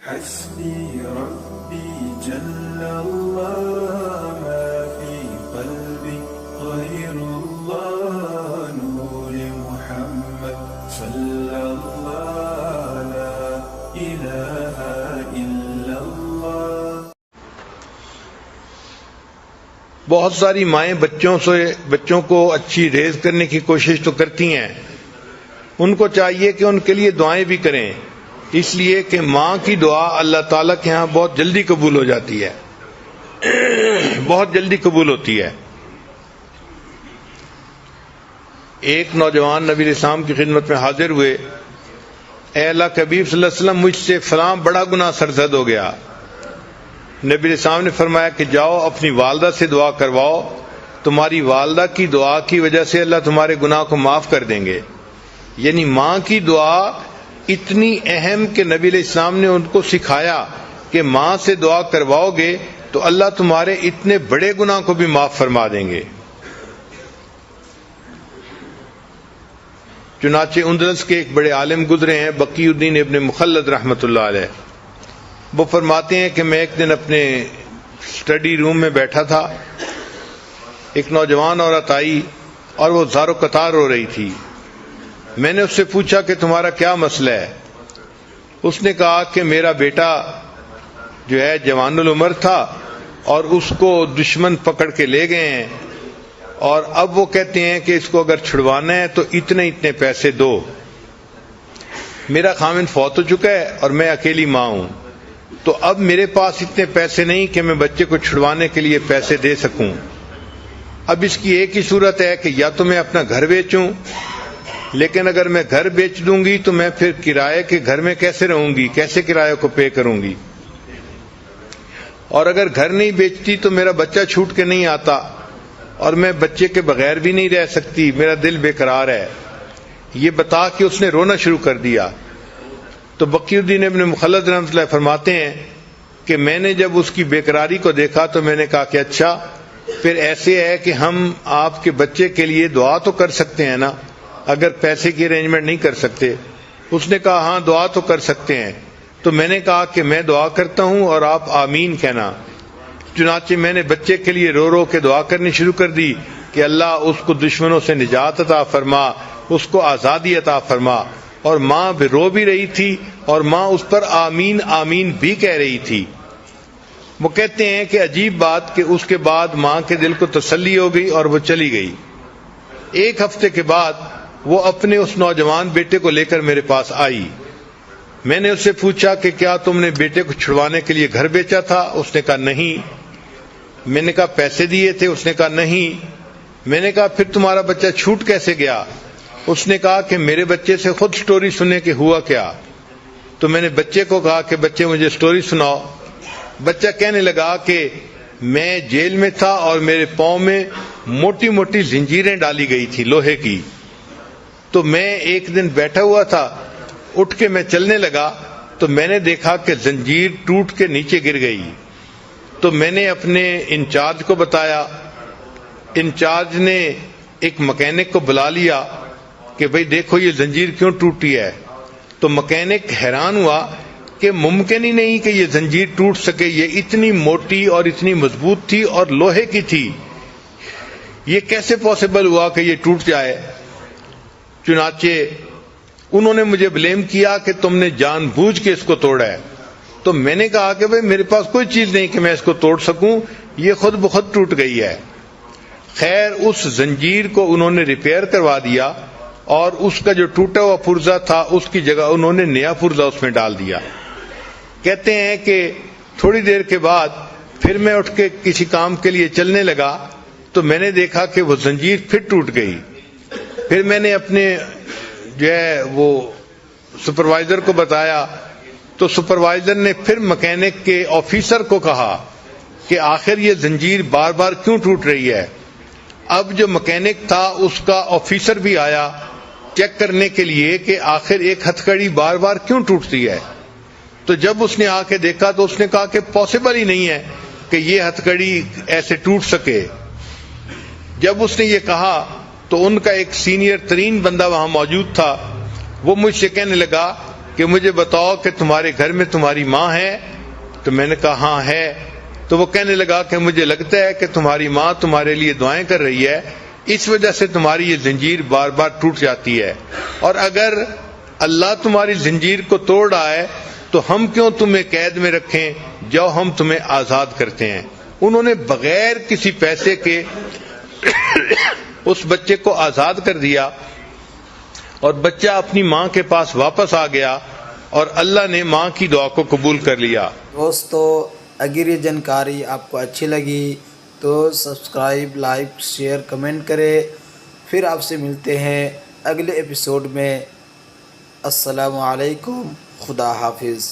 حسبي ربي جل الله ما في قلبي غير الله نور محمد صلى الله لا إله إلا الله. بہت ساری مائیں بچوں کو اچھی ریز کرنے کی کوشش تو کرتی ہیں، ان کو چاہیے کہ ان کے لیے دعائیں بھی کریں، اس لیے کہ ماں کی دعا اللہ تعالیٰ کے ہاں بہت جلدی قبول ہو جاتی ہے، بہت جلدی قبول ہوتی ہے. ایک نوجوان نبی علیہ السلام کی خدمت میں حاضر ہوئے، اے اللہ کے حبیب صلی اللہ علیہ وسلم، مجھ سے فلاں بڑا گناہ سرزد ہو گیا. نبی علیہ السلام نے فرمایا کہ جاؤ اپنی والدہ سے دعا کرواؤ، تمہاری والدہ کی دعا کی وجہ سے اللہ تمہارے گناہ کو معاف کر دیں گے. یعنی ماں کی دعا اتنی اہم کہ نبی علیہ السلام نے ان کو سکھایا کہ ماں سے دعا کرواؤ گے تو اللہ تمہارے اتنے بڑے گناہ کو بھی معاف فرما دیں گے. چنانچہ اندلس کے ایک بڑے عالم گزرے ہیں، بقی الدین ابن مخلد رحمۃ اللہ علیہ. وہ فرماتے ہیں کہ میں ایک دن اپنے اسٹڈی روم میں بیٹھا تھا، ایک نوجوان عورت آئی اور وہ زار و قطار رو رہی تھی. میں نے اس سے پوچھا کہ تمہارا کیا مسئلہ ہے؟ اس نے کہا کہ میرا بیٹا جو ہے جوان العمر تھا اور اس کو دشمن پکڑ کے لے گئے ہیں، اور اب وہ کہتے ہیں کہ اس کو اگر چھڑوانا ہے تو اتنے اتنے پیسے دو. میرا خاوند فوت ہو چکا ہے اور میں اکیلی ماں ہوں، تو اب میرے پاس اتنے پیسے نہیں کہ میں بچے کو چھڑوانے کے لیے پیسے دے سکوں. اب اس کی ایک ہی صورت ہے کہ یا تو میں اپنا گھر بیچوں، لیکن اگر میں گھر بیچ دوں گی تو میں پھر کرائے کے گھر میں کیسے رہوں گی، کیسے کرایہ کو پے کروں گی، اور اگر گھر نہیں بیچتی تو میرا بچہ چھوٹ کے نہیں آتا اور میں بچے کے بغیر بھی نہیں رہ سکتی، میرا دل بے قرار ہے. یہ بتا کے اس نے رونا شروع کر دیا. تو بقی الدین ابن مخلد رحمۃ اللہ فرماتے ہیں کہ میں نے جب اس کی بے قراری کو دیکھا تو میں نے کہا کہ اچھا پھر ایسے ہے کہ ہم آپ کے بچے کے لیے دعا تو کر سکتے ہیں نا، اگر پیسے کی ارینجمنٹ نہیں کر سکتے. اس نے کہا ہاں دعا تو کر سکتے ہیں. تو میں نے کہا کہ میں دعا کرتا ہوں اور آپ آمین کہنا. چنانچہ میں نے بچے کے لیے رو رو کے دعا کرنی شروع کر دی کہ اللہ اس کو دشمنوں سے نجات عطا فرما، اس کو آزادی عطا فرما. اور ماں بھی رو بھی رہی تھی اور ماں اس پر آمین آمین بھی کہہ رہی تھی. وہ کہتے ہیں کہ عجیب بات کہ اس کے بعد ماں کے دل کو تسلی ہو گئی اور وہ چلی گئی. ایک ہفتے کے بعد وہ اپنے اس نوجوان بیٹے کو لے کر میرے پاس آئی. میں نے اس سے پوچھا کہ کیا تم نے بیٹے کو چھڑوانے کے لیے گھر بیچا تھا؟ اس نے کہا نہیں. میں نے کہا پیسے دیے تھے؟ اس نے کہا نہیں. میں نے کہا پھر تمہارا بچہ چھوٹ کیسے گیا؟ اس نے کہا کہ میرے بچے سے خود سٹوری سننے کے ہوا کیا. تو میں نے بچے کو کہا کہ بچے مجھے سٹوری سناؤ. بچہ کہنے لگا کہ میں جیل میں تھا اور میرے پاؤں میں موٹی موٹی زنجیریں ڈالی گئی تھی لوہے کی. تو میں ایک دن بیٹھا ہوا تھا، اٹھ کے میں چلنے لگا تو میں نے دیکھا کہ زنجیر ٹوٹ کے نیچے گر گئی. تو میں نے اپنے انچارج کو بتایا. انچارج نے ایک مکینک کو بلا لیا کہ بھئی دیکھو یہ زنجیر کیوں ٹوٹی ہے. تو مکینک حیران ہوا کہ ممکن ہی نہیں کہ یہ زنجیر ٹوٹ سکے، یہ اتنی موٹی اور اتنی مضبوط تھی اور لوہے کی تھی، یہ کیسے پاسبل ہوا کہ یہ ٹوٹ جائے. چنانچہ انہوں نے مجھے بلیم کیا کہ تم نے جان بوجھ کے اس کو توڑا ہے. تو میں نے کہا کہ بھئی میرے پاس کوئی چیز نہیں کہ میں اس کو توڑ سکوں، یہ خود بخود ٹوٹ گئی ہے. خیر اس زنجیر کو انہوں نے ریپیئر کروا دیا اور اس کا جو ٹوٹا ہوا پرزا تھا اس کی جگہ انہوں نے نیا پرزا اس میں ڈال دیا. کہتے ہیں کہ تھوڑی دیر کے بعد پھر میں اٹھ کے کسی کام کے لیے چلنے لگا تو میں نے دیکھا کہ وہ زنجیر پھر ٹوٹ گئی. پھر میں نے اپنے جو ہے وہ سپروائزر کو بتایا تو سپروائزر نے پھر مکینک کے آفیسر کو کہا کہ آخر یہ زنجیر بار بار کیوں ٹوٹ رہی ہے. اب جو مکینک تھا اس کا آفیسر بھی آیا چیک کرنے کے لیے کہ آخر ایک ہتھکڑی بار بار کیوں ٹوٹتی ہے. تو جب اس نے آ کے دیکھا تو اس نے کہا کہ پاسبل ہی نہیں ہے کہ یہ ہتھکڑی ایسے ٹوٹ سکے. جب اس نے یہ کہا تو ان کا ایک سینئر ترین بندہ وہاں موجود تھا، وہ مجھ سے کہنے لگا کہ مجھے بتاؤ کہ تمہارے گھر میں تمہاری ماں ہے؟ تو میں نے کہا ہاں ہے. تو وہ کہنے لگا کہ مجھے لگتا ہے کہ تمہاری ماں تمہارے لیے دعائیں کر رہی ہے، اس وجہ سے تمہاری یہ زنجیر بار بار ٹوٹ جاتی ہے، اور اگر اللہ تمہاری زنجیر کو توڑ رہا ہے تو ہم کیوں تمہیں قید میں رکھیں، جاؤ ہم تمہیں آزاد کرتے ہیں. انہوں نے بغیر کسی پیسے کے اس بچے کو آزاد کر دیا، اور بچہ اپنی ماں کے پاس واپس آ گیا، اور اللہ نے ماں کی دعا کو قبول کر لیا. دوستو، اگر یہ جانکاری آپ کو اچھی لگی تو سبسکرائب، لائک، شیئر، کمنٹ کرے. پھر آپ سے ملتے ہیں اگلے ایپیسوڈ میں. السلام علیکم، خدا حافظ.